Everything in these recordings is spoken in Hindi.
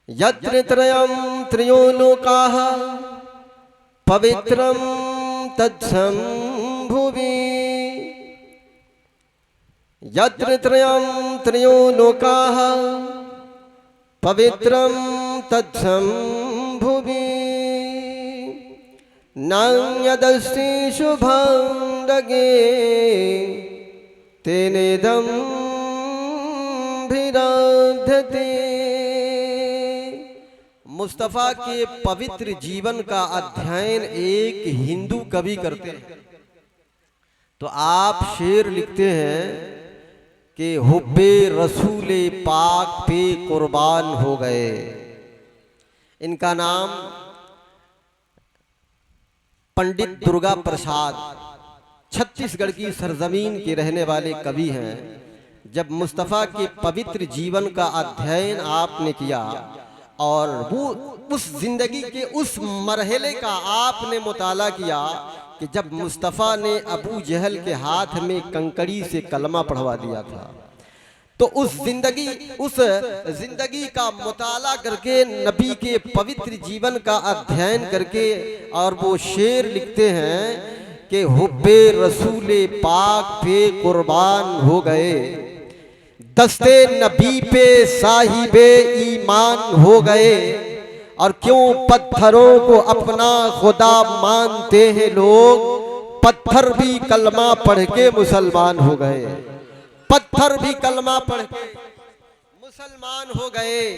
यत्र त्रयं त्रयो लोकाः पवित्रं तत्संभुवि। यत्र त्रयं त्रयो लोकाः पवित्रं तत्संभुवि। नान्यदस्ति शुभं लगे तेनेदं भिराधते। मुस्तफ़ा के पवित्र जीवन का अध्ययन एक हिंदू कवि करते हैं तो आप शेर लिखते हैं कि हुब्बे रसूले पाक पे कुर्बान हो गए। इनका नाम पंडित दुर्गा प्रसाद, छत्तीसगढ़ की सरजमीन के रहने वाले कवि हैं। जब मुस्तफ़ा के पवित्र जीवन का अध्ययन आपने किया और वो उस जिंदगी के उस मरहले का आपने मुताला किया कि जब मुस्तफ़ा ने अबू जहल के हाथ में कंकड़ी से कलमा पढ़वा दिया था, तो उस जिंदगी का मुताला करके नबी के पवित्र जीवन का अध्ययन करके और वो शेर लिखते हैं कि हुब्बे रसूले पाक पे कुर्बान हो गए, दस्ते नबी पे साहिबे ईमान हो गए। और क्यों पत्थरों को अपना खुदा मानते हैं लोग, पत्थर भी कलमा पढ़ के मुसलमान हो गए। पत्थर भी कलमा पढ़ के मुसलमान हो गए।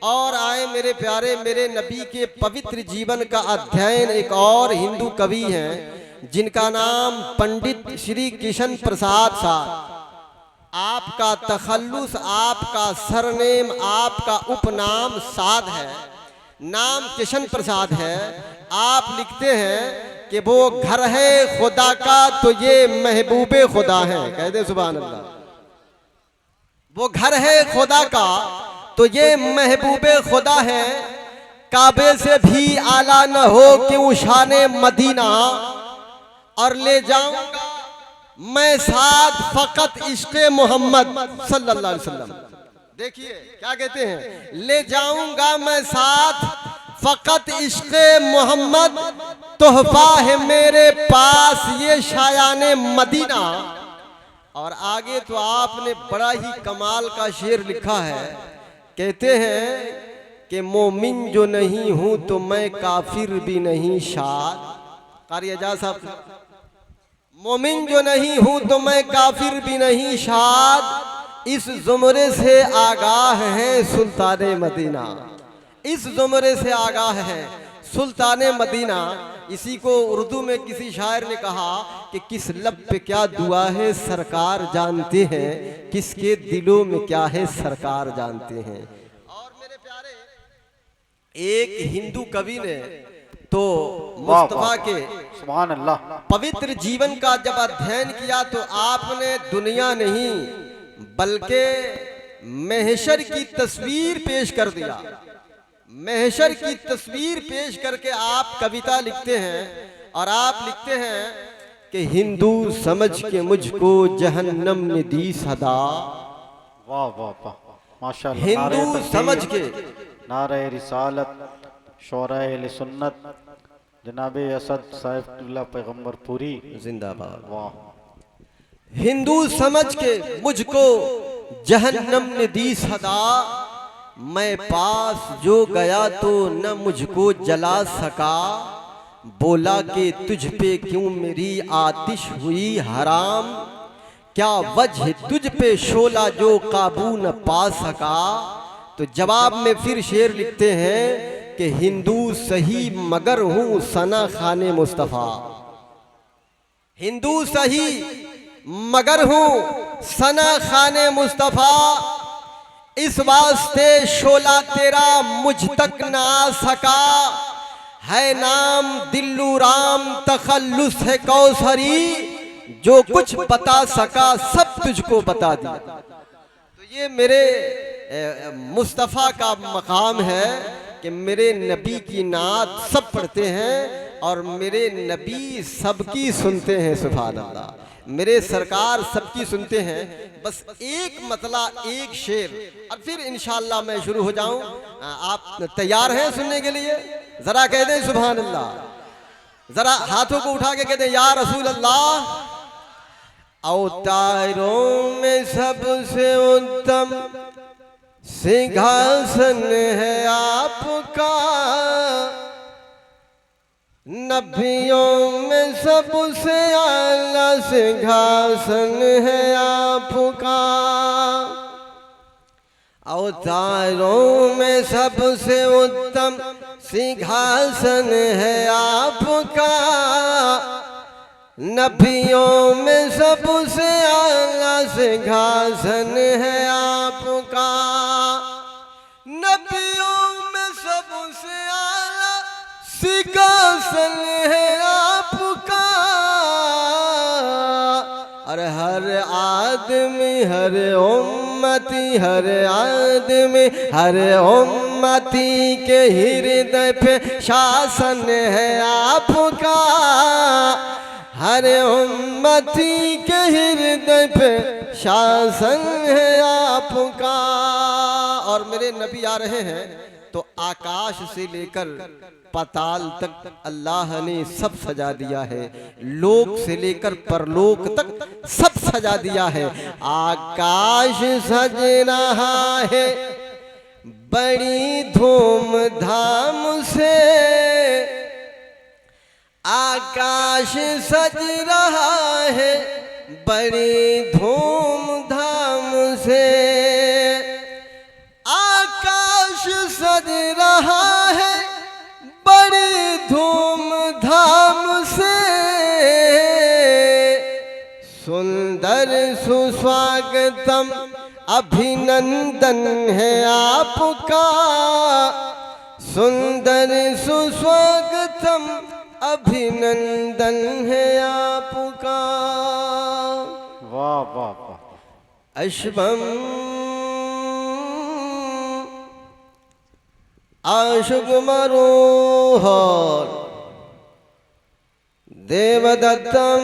और आए मेरे प्यारे मेरे नबी के पवित्र जीवन का अध्ययन एक और हिंदू कवि हैं जिनका नाम पंडित श्री किशन प्रसाद साहब। आपका तखल्लुस, आपका सरनेम, आपका उपनाम साद है, नाम किशन प्रसाद है। आप लिखते हैं कि वो घर है खुदा का तो ये महबूबे खुदा है। कहते सुभान अल्लाह। वो घर है खुदा का तो ये महबूबे खुदा है। काबे से भी आला न हो क्यों शाने मदीना, और ले जाऊंगा मैं साथ फकत इश्क़े मोहम्मद सल्लल्लाहु अलैहि वसल्लम। देखिए क्या कहते हैं, ले जाऊंगा मैं साथ फकत इश्क़े मोहम्मद, तोहफा है मेरे पास ये शायाने मदीना। और आगे तो आपने बड़ा ही कमाल का शेर लिखा है। कहते हैं कि मोमिन जो नहीं हूं तो मैं काफिर भी नहीं शाद। कारी एजाज साहब, मोमिन जो नहीं हूं तो मैं काफिर भी नहीं शाद, इस जुमरे से आगाह है सुल्ताने मदीना। इस जुमरे से आगाह है सुल्ताने मदीना। इसी को उर्दू में किसी शायर ने कहा कि किस लब पे क्या दुआ है सरकार जानते हैं, किसके दिलों में क्या है सरकार जानते हैं। और मेरे प्यारे एक हिंदू कवि ने तो मुस्तफा के सुभान अल्लाह पवित्र जीवन का जब अध्ययन किया तो आपने दुनिया नहीं बल्कि महशर की तस्वीर पेश कर दिया। महशर की तस्वीर पेश करके आप कविता लिखते हैं और आप लिखते हैं कि हिंदू समझ के मुझको जहन्नम ने दी सदा। वाह वाह वाह माशाअल्लाह। हिंदू समझ के नारे रिसालत शोराए अहले सुन्नत जनाबे असद साहिबुल्लाह पैगंबर पूरी जिंदाबाद। वाह। हिंदू समझ के मुझको जहन्नम ने दी सदा, मैं पास जो गया तो न मुझको जला सका। बोला कि तुझ पे क्यों मेरी आतिश हुई हराम, क्या वजह तुझ पे शोला जो काबू न पा सका। तो जवाब में फिर शेर लिखते हैं कि हिंदू सही मगर हूं सना खाने मुस्तफा। हिंदू सही मगर हूं सना खाने मुस्तफा, इस वास्ते शोला तेरा मुझ तक ना आ सका। है नाम दिल्लू राम तखल्लुस है कौसरी, जो कुछ बता सका सब तुझको बता दिया। तो ये मेरे मुस्तफ़ा का मकाम है कि मेरे नबी की नात सब पढ़ते हैं और मेरे नबी सबकी सुनते हैं। सुभान अल्लाह। मेरे सरकार सबकी सबकी सुनते हैं, बस एक मतला एक शेर और फिर इंशाअल्लाह मैं शुरू हो जाऊं। आप तैयार हैं सुनने के लिए? जरा कह दें सुभान अल्लाह, जरा हाथों को उठा के कह दें या रसूल अल्लाह। अवतारों में सबसे उत्तम सिंहासन है आपका, नबियों में सबसे आला सिंहासन है आपका। अवतारों में सबसे उत्तम सिंहासन है आपका, नबियों में सबसे आला सिंहासन है आपका। नबियों में सबसे आला सिंहासन है आपका, और हर आदमी हर उम्मती हर आदमी हर उम्मती के हृदय पे शासन है आपका, हर उम्मती के हृदय पे शासन है आपका। और मेरे नबी आ रहे हैं तो आकाश से लेकर पाताल तक अल्लाह ने सब सजा दिया है, लोक से लेकर परलोक तक सब सजा दिया है। आकाश सज रहा है बड़ी धूमधाम से, आकाश सज रहा है बड़ी धूमधाम से, आकाश सज रहा है बड़ी धूमधाम से। सुंदर सुस्वागतम अभिनंदन है आपका, सुंदर सुस्वागतम अभिनंदन है आपका। वाह वाह वाह। अश्वम आशुकुमारोहर देवदत्तम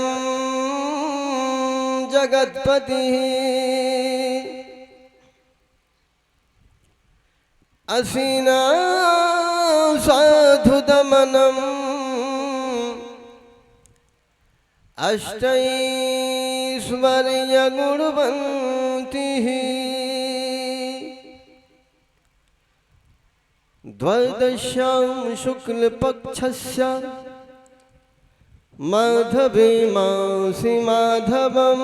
जगत्पति, असीना साधु दमनम अष्टैश्वर्य गुणवंती, द्वादश्यां शुक्ल पक्षस्य माधवी मासी माधवम,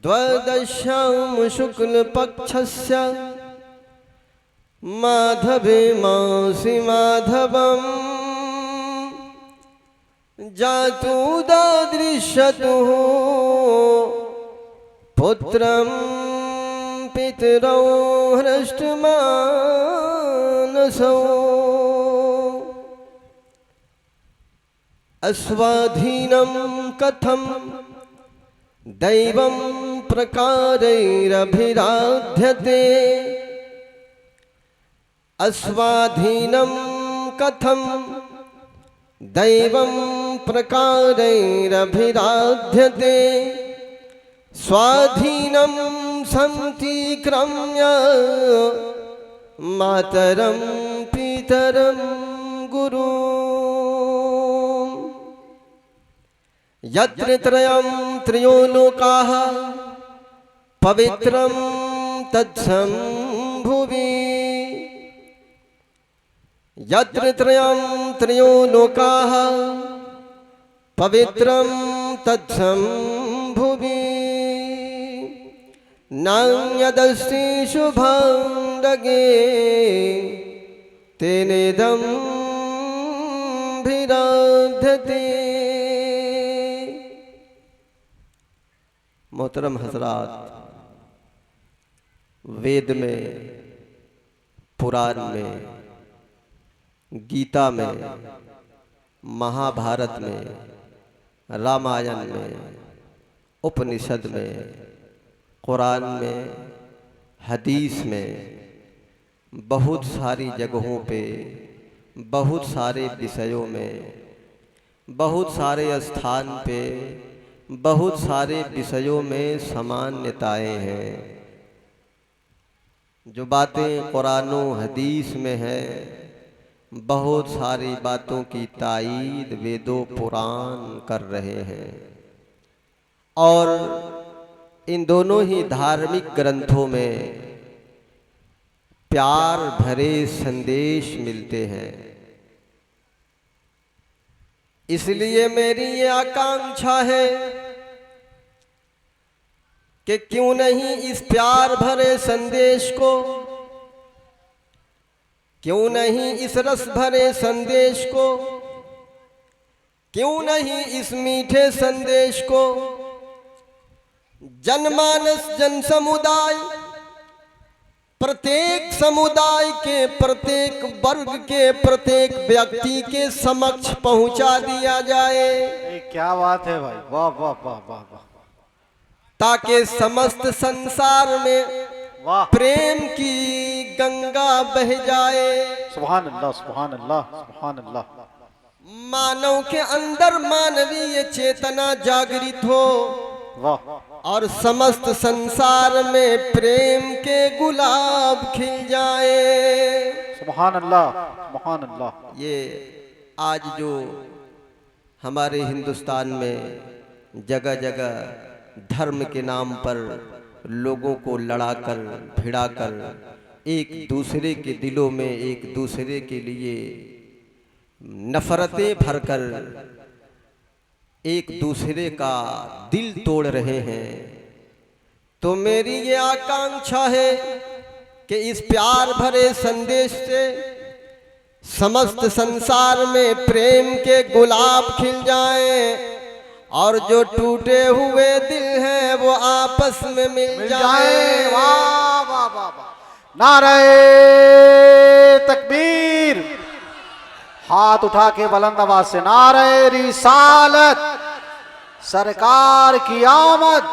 द्वादश्यां शुक्ल पक्षस्य माधवी मासी माधवम, जातु दादृश्यतु पुत्रं पितरौ हृष्टमानसौ, अस्वाधीनं कथं दैवं प्रकारैरभिराध्यते, अस्वाधीनं कथं दैवं प्रकारैरभिराध्यते, स्वाधीनं संतिक्रम्य मातरं पितरं गुरु, यत्र त्रयं त्रयो लोकाः पवित्रं तत्संभुवि, यत्र त्रयं त्रयो लोकाः पवित्रं तत्संभुवि, नान्यदस्ति शुभांगगे तेनेदं भिराध्यते। मोहतरम हजरात, वेद में, पुराण में, गीता में, महाभारत में, रामायण में, उपनिषद में, कुरान में, हदीस में, बहुत सारी जगहों पे, बहुत सारे विषयों में बहुत सारे स्थान पे बहुत सारे विषयों में समान्यताएं हैं। जो बातें कुरान और हदीस में है, बहुत सारी बातों की तायीद वेदों पुराण कर रहे हैं। और इन दोनों ही धार्मिक ग्रंथों में प्यार भरे संदेश मिलते हैं। इसलिए मेरी ये आकांक्षा है कि क्यों नहीं इस प्यार भरे संदेश को, क्यों नहीं इस रस भरे संदेश को, क्यों नहीं इस मीठे संदेश को जनमानस जन समुदाय, प्रत्येक समुदाय के प्रत्येक वर्ग के प्रत्येक व्यक्ति के समक्ष पहुंचा दिया जाए। क्या बात है भाई, वाह वाह वाह वाह वाह, ताकि समस्त संसार में वाह, प्रेम की गंगा बह जाए। सुभान अल्लाह सुभान अल्लाह सुभान अल्लाह। मानव के अंदर मानवीय चेतना जागृत हो वाह, और समस्त संसार में प्रेम के गुलाब खिल जाए। सुभान अल्लाह सुभान अल्लाह। ये आज जो हमारे हिंदुस्तान में जगह जगह धर्म के नाम पर लोगों को लड़ाकर भिड़ाकर एक दूसरे के दिलों में एक दूसरे के लिए नफरतें भरकर एक दूसरे का दिल तोड़ रहे हैं, तो मेरी ये आकांक्षा है कि इस प्यार भरे संदेश से समस्त संसार में प्रेम के गुलाब खिल जाएं और जो टूटे हुए दिल हैं वो आपस में मिल जाएं। वाह वाह वाह वाह, नारे तकबीर, हाथ उठा के बुलंद आवाज से नारे रिसालत, सरकार की आमद,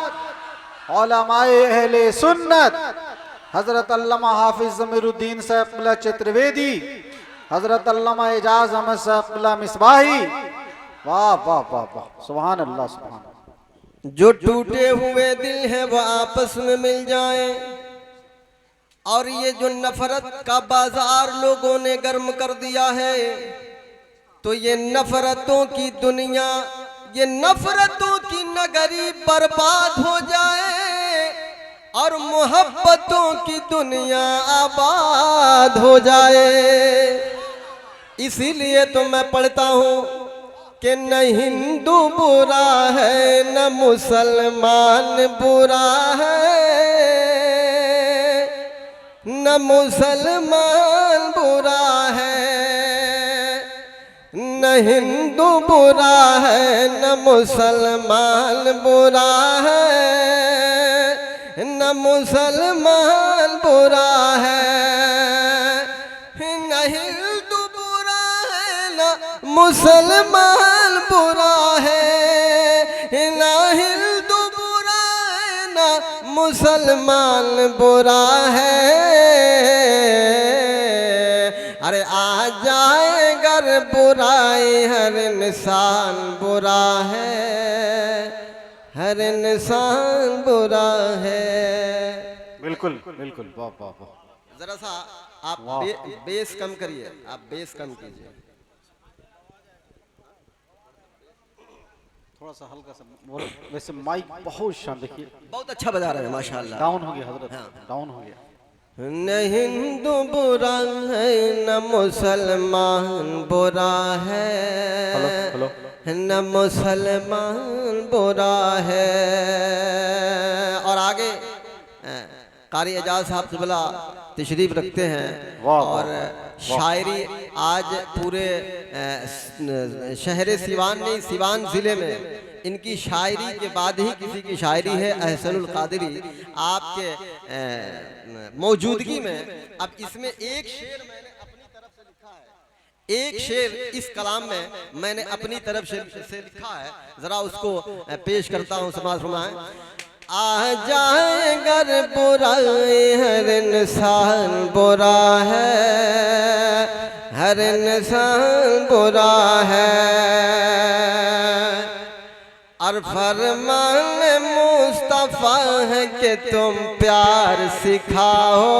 उलमाए अहले सुन्नत, हजरत अल्लामा हाफिज ज़मीरुद्दीन साहब क़िबला चतुर्वेदी, हजरत अल्लामा एजाज अहमद साहब क़िबला मिसबाही। वाह वाह वाह वाह, सुभान अल्लाह सुभान अल्लाह। जो टूटे हुए दिल हैं वो आपस में मिल जाएं और ये जो नफरत का बाजार लोगों ने गर्म कर दिया है, तो ये नफरतों की दुनिया, ये नफरतों की नगरी बर्बाद हो जाए और मोहब्बतों की दुनिया आबाद हो जाए। इसीलिए तो मैं पढ़ता हूँ कि न हिंदू बुरा है न मुसलमान बुरा है, न मुसलमान बुरा है, न हिंदू बुरा है न मुसलमान बुरा है, न मुसलमान बुरा है, न हिंदू बुरा है न मुसलमान बुरा है, न हिंदू बुरा है न मुसलमान बुरा है। अरे आ जाए गर बुराई, हर इंसान बुरा है, हर इंसान बुरा है। बिल्कुल बिल्कुल, वाह वाह वाह। जरा सा आप बेस कम करिए, आप बेस कम कीजिए, थोड़ा सा हल्का सा। वैसे माइक बहुत शान, देखिए बहुत अच्छा बजा रहे हैं माशाल्लाह। डाउन हो गया हजरत, डाउन हो गया। न हिंदू बुरा है न मुसलमान बुरा है, हेलो न मुसलमान बुरा है। और आगे कारी एजाज साहब से बोला तशरीफ रखते हैं और शायरी आज पूरे शहर सिवान नहीं, सिवान ज़िले में इनकी शायरी के बाद ही किसी की शायरी है अहसनुल कादरी आपके मौजूदगी में। अब इसमें एक शेर मैंने अपनी तरफ से लिखा है, एक शेर इस कलाम में मैंने अपनी तरफ से लिखा है, जरा उसको पेश करता हूँ, समाज फरमाएं। आ जाए गर बुराई, हर इंसान बुरा है, हर इंसान बुरा है। और फरमान मुस्तफा है कि तुम प्यार सिखाओ,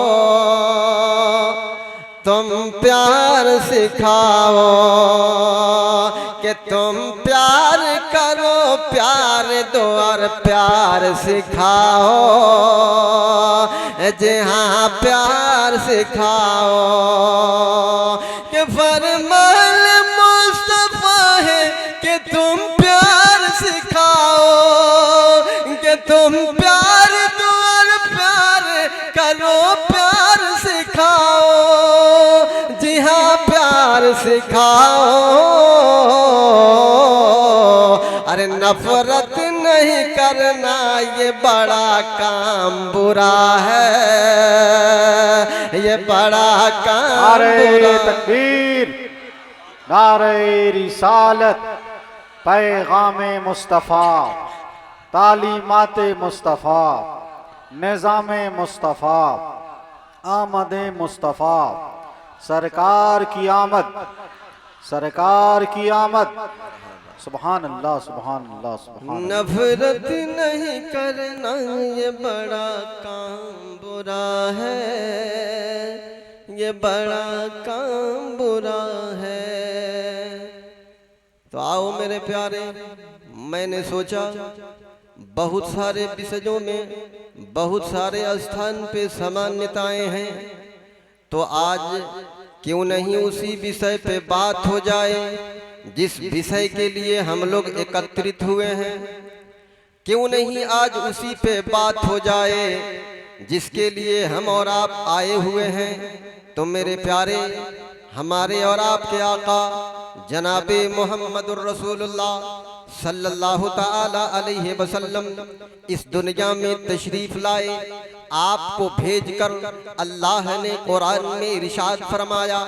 तुम प्यार सिखाओ, कि तुम प्यार करो, प्यार दो और प्यार सिखाओ, जी हाँ प्यार सिखाओ। कि फरमान मुस्तफा है कि तुम प्यार सिखाओ, कि तुम प्यार दो और प्यार करो, प्यार सिखाओ, जी हाँ प्यार सिखाओ। अरे नफरत नहीं करना ये बड़ा काम बुरा है, ये बड़ा काम नारे तकबीर, नारे रिसालत, पैगामे मुस्तफ़ा, तालीमाते मुस्तफ़ा, निज़ामे मुस्तफ़ा, आमदे मुस्तफ़ा, सरकार की आमद, सरकार की आमद। सुभान अल्लाह, सुभान अल्लाह, सुभान अल्लाह। नफरत नहीं करना ये बड़ा काम बुरा है, ये बड़ा काम बुरा है। तो आओ मेरे प्यारे, मैंने सोचा बहुत सारे विषयों में बहुत सारे स्थान पे समान्यताएं हैं, तो आज क्यों नहीं उसी विषय पे बात हो जाए जिस विषय के लिए हम लोग एकत्रित हुए हैं। क्यों नहीं आज उसी पे बात हो जाए जिसके लिए हम और आप आए हुए हैं। तो मेरे प्यारे, हमारे और आपके आका जनाबे मोहम्मदुर रसूलुल्लाह सल्लल्लाहु ताला अलैहि वसल्लम इस दुनिया में तशरीफ लाए। आपको भेजकर अल्लाह ने कुरान में इरशाद फरमाया,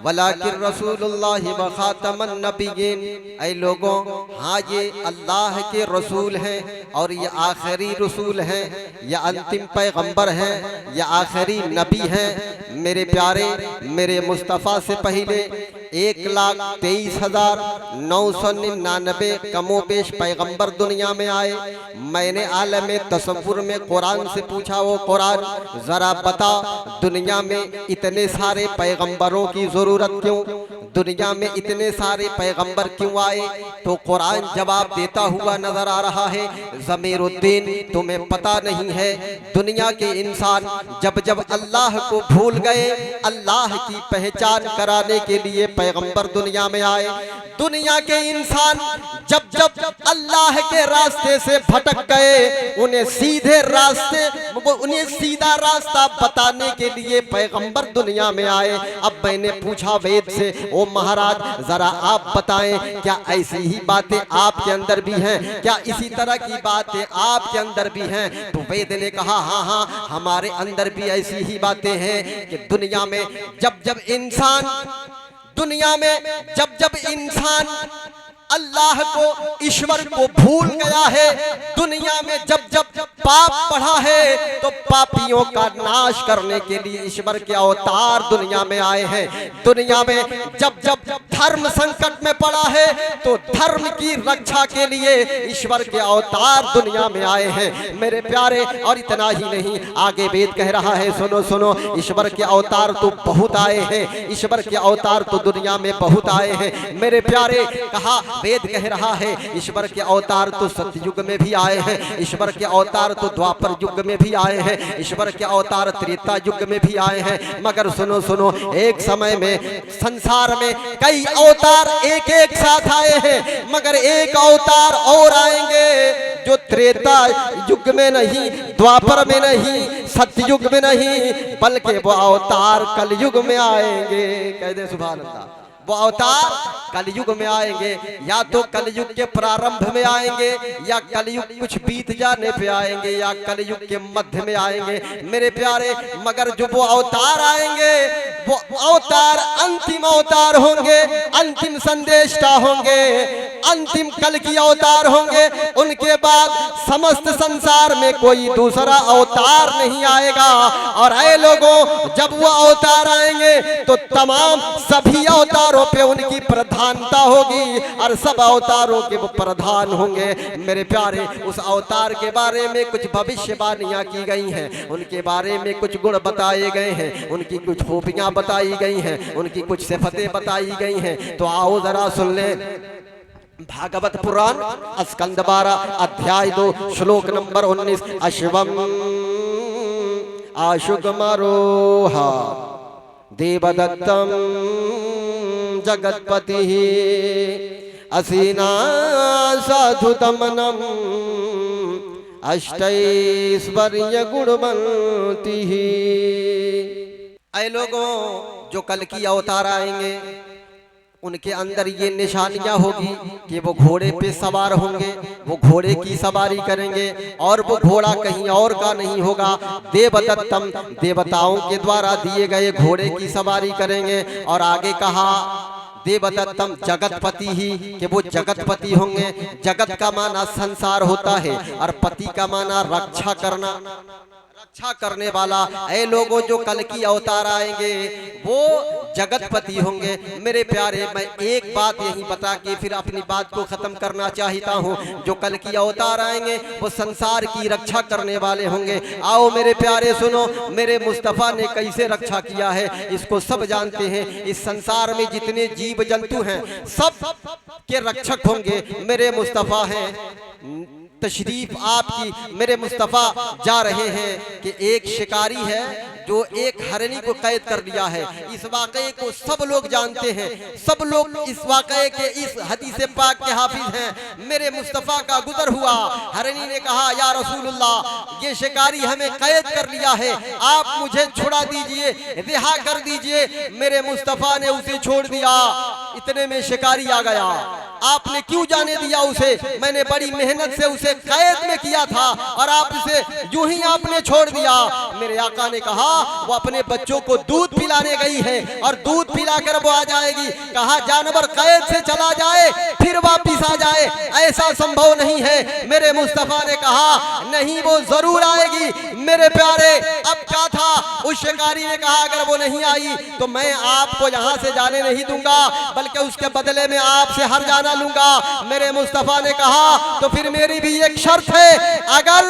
वलाकिर रसूलुल्लाह व खातमन नबिय्यीन, ऐ लोगों, हाँ ये अल्लाह के रसूल हैं और ये आखिरी रसूल हैं, ये अंतिम पैगंबर हैं, ये आखिरी नबी हैं। मेरे प्यारे, मेरे मुस्तफ़ा से पहले 1,23,999 कमोबेश पैगंबर दुनिया में आए। मैंने आलम तसव्वुर में कुरान से पूछा, वो कुरान जरा बता दुनिया में इतने सारे पैगंबरों की जरूरत क्यों, दुनिया में इतने सारे पैगंबर क्यों आए। तो कुरान जवाब देता हुआ नजर आ रहा है, ज़मीरुद्दीन तुम्हें पता नहीं है, दुनिया के इंसान जब जब अल्लाह को भूल गए, अल्लाह की पहचान कराने के लिए पैगंबर दुनिया में आए। दुनिया के इंसान जब जब अल्लाह के रास्ते से भटक गए, उन्हें सीधे रास्ते, उन्हें सीधा रास्ता बताने के लिए पैगंबर दुनिया में आए। अब मैंने पूछा वेद से, ओ महाराज जरा आप बताएं, क्या ऐसी ही बातें आपके अंदर भी हैं, क्या इसी तरह की बातें आपके अंदर भी हैं। तो वेद ने कहा, हाँ हाँ हमारे अंदर भी ऐसी ही बातें हैं कि दुनिया में जब जब इंसान अल्लाह को, ईश्वर को भूल गया है, दुनिया में जब जब पाप बढ़ा है, तो पापियों का नाश करने के लिए ईश्वर के अवतार दुनिया में आए हैं। दुनिया में जब जब धर्म संकट में पड़ा है, तो धर्म की रक्षा के लिए ईश्वर के अवतार दुनिया में आए हैं। मेरे प्यारे, और इतना ही नहीं, आगे वेद कह रहा है, सुनो सुनो, ईश्वर के अवतार तो बहुत आए हैं, ईश्वर के अवतार तो दुनिया में बहुत आए हैं। मेरे प्यारे, कहा वेद कह रहा है, ईश्वर के अवतार तो सतयुग में भी आए हैं, ईश्वर के अवतार तो द्वापर युग में भी आए हैं, ईश्वर के अवतार त्रेता युग में भी आए हैं। मगर सुनो सुनो, एक समय में संसार में कई अवतार एक एक साथ आए हैं, मगर एक अवतार और आएंगे जो त्रेता युग में नहीं, द्वापर में नहीं, सतयुग में नहीं, बल्कि वो अवतार कलयुग में आएंगे। कह दे सुभान अल्लाह। वो अवतार कलयुग में आएंगे, या तो कलयुग के प्रारंभ में आएंगे, या कलयुग कुछ बीत जाने पे आएंगे, या कलयुग के मध्य में आएंगे। मेरे प्यारे, मगर जो वो अवतार आएंगे, वो अवतार अंतिम अवतार होंगे, अंतिम संदेशता होंगे। अंतिम कल की अवतार होंगे, उनके बाद समस्त संसार में कोई दूसरा अवतार नहीं आएगा। और ऐ लोगों, जब वो अवतार आएंगे तो तमाम सभी अवतारों पे उनकी प्रधानता होगी और सब अवतारों के वो प्रधान होंगे। मेरे प्यारे, उस अवतार के बारे में कुछ भविष्यवाणियां की गई हैं, उनके बारे में कुछ गुण बताए गए हैं, उनकी कुछ खूबियां बताई गई हैं, उनकी कुछ सिफतें बताई गई हैं। तो आओ जरा सुन ले। भागवत पुराण स्कंद 12 अध्याय 2 श्लोक नंबर 19। अश्वम आशुगमरोहा देवदत्तम जगत्पति असीना साधुतमनम अष्टैश्वर्य गुणवंती। ऐ लोगों, जो कल की अवतार आएंगे उनके अंदर ये निशानियां होगी कि वो घोड़े पे सवार होंगे, वो घोड़े की सवारी करेंगे और वो घोड़ा कहीं और का नहीं होगा। देवदत्तम, देवताओं के द्वारा दिए गए घोड़े की सवारी करेंगे। और आगे कहा देवदत्तम जगतपति ही, कि वो जगतपति होंगे। जगत का माना संसार होता है और पति का माना रक्षा करना, रक्षा करने वाला। ऐ लोगों, जो कल की अवतार आएंगे वो जगतपति होंगे। मेरे प्यारे, मैं एक बात यही बता के फिर अपनी बात को खत्म करना चाहता हूँ। जो कल की अवतार आएंगे वो संसार की रक्षा करने वाले होंगे। आओ मेरे प्यारे सुनो, मेरे मुस्तफ़ा ने कैसे रक्षा किया है इसको सब जानते हैं। इस संसार में जितने जीव जंतु हैं सब के रक्षक होंगे मेरे मुस्तफ़ा हैं। तशरीफ आपकी मेरे मुस्तफ़ा जा रहे हैं कि एक शिकारी है जो एक हरनी को कैद कर लिया है। इस वाक़े को सब लोग जानते हैं, सब लोग इस वाक़े के इस हदीस पाक के हाफिज हैं। मेरे मुस्तफ़ा का गुजर हुआ, हरनी ने कहा या रसूलुल्लाह, ये शिकारी हमें कैद कर लिया है, आप मुझे छुड़ा दीजिए, रिहा कर दीजिए। मेरे मुस्तफ़ा ने उसे छोड़ दिया। इतने में शिकारी आ गया। आपने क्यों जाने दिया उसे? मैंने बड़ी मेहनत से उसे कैद में किया था और आप इसे यूं ही आपने छोड़ दिया। मेरे आका ने कहा वो अपने बच्चों को दूध पिलाने गई है और दूध पिलाकर वो आ जाएगी। कहा जानवर कैद से चला जाए फिर वापिस आ जाए, ऐसा संभव नहीं है। मेरे मुस्तफ़ा ने कहा नहीं, वो जरूर आएगी। मेरे प्यारे, अब क्या था? उस शिकारी ने कहा अगर वो नहीं आई तो मैं आपको यहाँ से जाने नहीं दूंगा, बल्कि उसके बदले में आपसे हर जाना लूंगा। मेरे मुस्तफ़ा ने कहा तो फिर मेरी भी एक शर्त है, अगर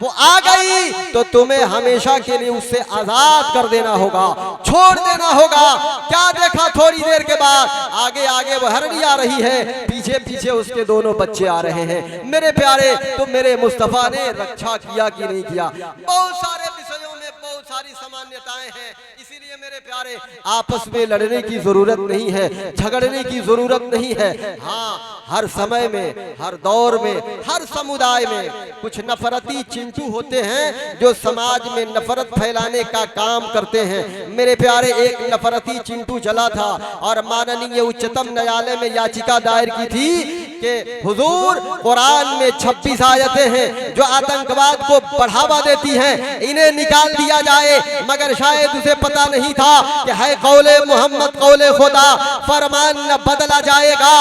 वो आ गई तो तुम्हें हमेशा के लिए उससे आजाद कर देना होगा, छोड़ देना होगा। क्या देखा थोड़ी देर के बाद आगे आगे वो हरनी आ रही है, पीछे पीछे उसके दोनों बच्चे आ रहे हैं। मेरे प्यारे, तो मेरे मुस्तफ़ा ने रक्षा किया कि नहीं किया? बहुत सारे विषयों में बहुत सारी सामान्यताएं हैं, इसीलिए मेरे प्यारे आपस में लड़ने की जरूरत नहीं है, झगड़ने की जरूरत नहीं है। हाँ, हर समय में, हर दौर में, हर समुदाय में कुछ नफरती चिंटू होते हैं जो समाज में नफरत फैलाने का काम करते हैं। मेरे प्यारे, एक नफरती चिंटू चला था और माननीय उच्चतम न्यायालय में याचिका दायर की थी कि हुजूर, कुरान में 26 आयतें हैं जो आतंकवाद को बढ़ावा देती हैं, इन्हें निकाल दिया जाए। मगर शायद उसे पता नहीं था कि है कौले मोहम्मद कौले खुदा, फरमान न बदला जाएगा,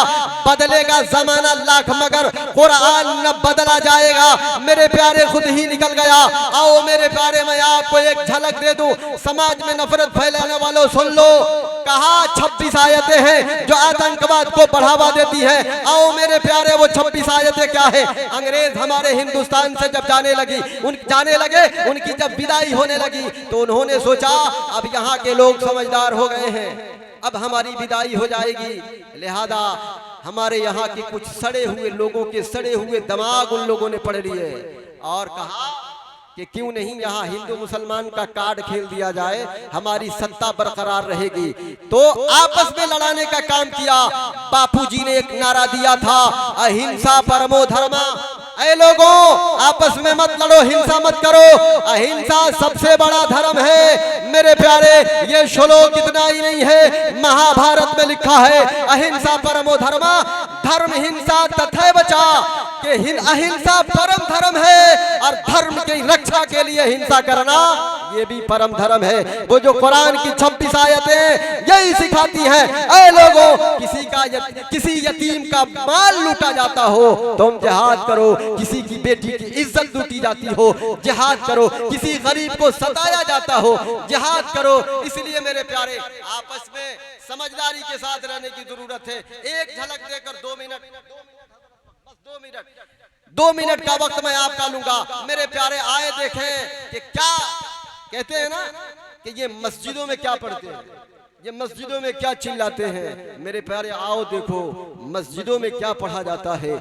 बदलेगा जमाना लाख मगर कुरान न बदला जाएगा। मेरे प्यारे, खुद ही निकल गया। आओ मेरे प्यारे, मैं आपको एक झलक दे दूं। समाज में नफरत फैलाने वालों सुन लो, कहा 26 आयतें हैं जो आतंकवाद को बढ़ावा देती हैं। आओ मेरे प्यारे, वो 26 आयतें क्या है? अंग्रेज हमारे हिंदुस्तान से जब जाने लगे, उनकी जब विदाई होने लगी तो उन्होंने सोचा अब यहाँ के लोग समझदार हो गए हैं, अब हमारी विदाई हो जाएगी, लिहाजा हमारे यहाँ के कुछ सड़े हुए लोगों के सड़े हुए दिमाग उन लोगों ने पढ़ लिए और कहा कि क्यों नहीं यहाँ हिंदू मुसलमान का कार्ड खेल दिया जाए, हमारी सत्ता बरकरार रहेगी। तो आपस में लड़ाने का काम किया। बापूजी ने एक नारा दिया था, अहिंसा परमो धर्मा, ऐ लोगों, आपस में मत लड़ो, हिंसा मत करो, अहिंसा सबसे बड़ा धर्म है। मेरे प्यारे, ये श्लोक इतना ही नहीं है, महाभारत में लिखा है अहिंसा परमो धर्म, धर्म हिंसा तथा बचा, कि अहिंसा परम धर्म है और धर्म की रक्षा के लिए हिंसा करना ये भी परम धर्म है। वो जो कुरान की 26 आयतें यही सिखाती हैं, ऐ लोगों, किसी यतीम का माल लूटा जाता हो तुम जिहाद करो, किसी की बेटी की इज्जत लूटी जाती हो जिहाद करो, किसी गरीब को सताया जाता हो जिहाद करो। इसलिए मेरे प्यारे, आपस में समझदारी के साथ रहने की जरूरत है। एक झलक देकर 2 मिनट, बस 2 मिनट का वक्त मैं आपका लूंगा। मेरे प्यारे, आए देखें कि क्या कहते हैं ना कि ये मस्जिदों में क्या पढ़ते हैं, ये मस्जिदों में क्या चिल्लाते हैं। मेरे प्यारे, आओ देखो मस्जिदों में क्या पढ़ा जाता है,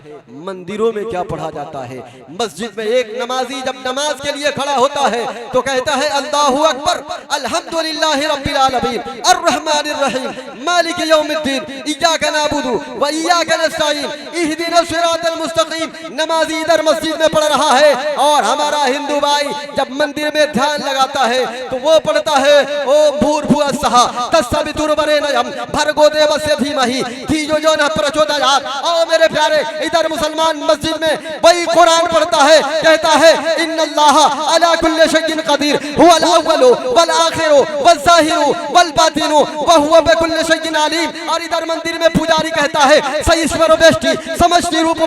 मंदिरों में क्या पढ़ा जाता है। मस्जिद में एक नमाजी जब नमाज के लिए खड़ा होता है तो कहता है अल्लाहु अकबर, अल्हम्दुलिल्लाहि रब्बिल आलमीन, अर्रहमानिर रहीम, मालिक यौमिद्दीन, इय्याका नअबुदु व इय्याका नस्तईन, इहदिनस सिरातल मुस्तकीम। नमाजी इधर मस्जिद में पढ़ रहा है और हमारा हिंदू भाई जब मंदिर में ध्यान लगाता है तो वो पढ़ता है ओम भूर्भुवः स्वः भर्गो देवस्य धीमहि धियो यो न प्रचोदयात्। आओ मेरे प्यारे, इधर मुसलमान मस्जिद में वही कुरान पढ़ता है, कहता है इन्नल्लाह अला कुल्ली शैइन कदीर हुवल अव्वलु वल आखिरु वल ज़ाहिरु वल बातिनु व हुवा बिकुल्ली शैइन अलीम। और इधर मंदिर में पुजारी कहता है सईश्वर वेष्टि समष्टि रूप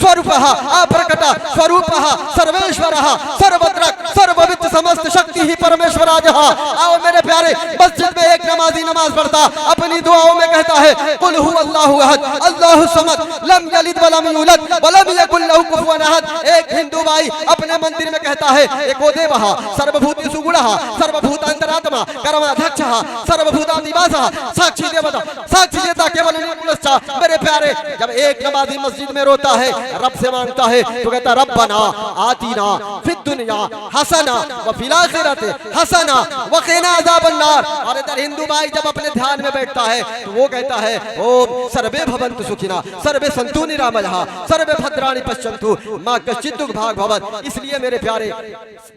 स्वरूपः अप्रकट स्वरूपः सर्वेश्वरः सर्वत्रक सर्वविद समस्त शक्ति ही परमेश्वराजः। आओ मेरे प्यारे, मस्जिद में एक नमाजी नमाज पढ़ता अपनी दुआओं में कहता है कुल हु अल्लाहु अहद अल्लाहु समद लम यलिद व लम यूलद व लम यकुल लहु कुफुवन अहद। एक हिंदू भाई अपने मंदिर में कहता है एको देवः सर्वभूतेषु गुणः सर्वभूतांतरात्मा कर्माध्यक्षः सर्वभूतादिवासः साक्षी देवता साक्षी देवता केवल निर्गुणश्च। मेरे प्यारे, जब एक नमाजी मस्जिद में रोता है, रब से मांगता है तो कहता रब्बना आतीना फिद दुनिया हसना व फिल आखिरति हसना व क़िना अज़ाबन नार। और इधर हिंदू भाई जब अपने ध्यान में बैठता है तो वो कहता है ओम सर्वे भवन्तु सुखिना सर्वे सन्तु निरामयः सर्वे भद्राणि पश्यन्तु मा कश्चित् दुःखभाग् भवेत्। इसलिए मेरे प्यारे,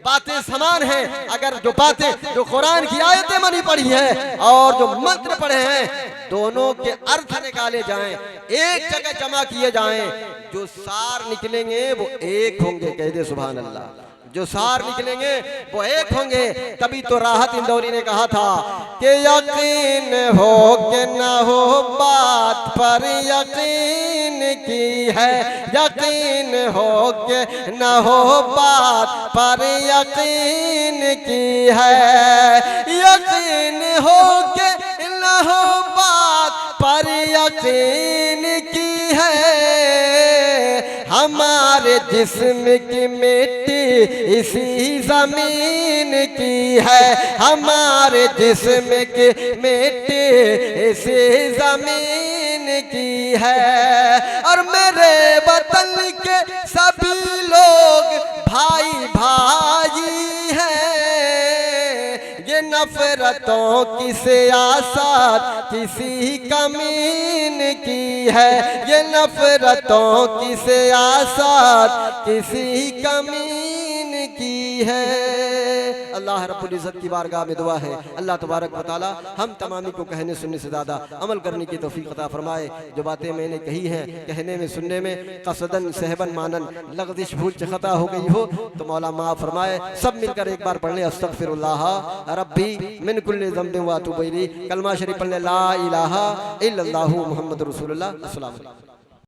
बातें समान हैं। अगर जो बातें जो कुरान की आयतें मनी पढ़ी है और जो मंत्र पढ़े हैं, दोनों के अर्थ निकाले जाएं, एक जगह जमा किए जाएं, जो सार निकलेंगे वो एक होंगे। कह दे सुभान अल्लाह। जो सार निकलेंगे वो एक होंगे। तभी तो राहत इंदौरी ने कहा था कि यकीन हो कि न हो बात पर यकीन की है, यकीन हो कि न हो बात पर यकीन की है, यकीन हो कि न हो बात पर यकीन की है। हमारे जिस्म की मिट्टी इसी जमीन की है, हमारे जिस्म की मिट्टी इसी जमीन की है। और मेरे वतन के सभी लोग भाई भाई हैं, ये नफरतों की सियासत किसी कमीन की है, ये नफरतों की सियासत किसी कमीन की है। अल्लाह रब्बुल इज़्ज़त की बारगाह में दुआ है अल्लाह तबारक व तआला हम तमामी को कहने सुनने से ज़्यादा अमल करने की तौफीक अता फरमाए। जो बातें मैंने कही हैं कहने में सुनने में कसदन सहबन मानन लग़ज़िश भूल खता हो गई हो तो मौला माफ़ फरमाए। सब मिलकर एक बार पढ़ लें अस्तग़फिरुल्लाह रब्बी मिन कुल्लि ज़ंबिन व अतूबु इलैह। कलमा शरीफ पढ़ लें ला इलाहा इल्लल्लाहु मुहम्मदुर रसूलुल्लाह। अस्सलामु अलैकुम।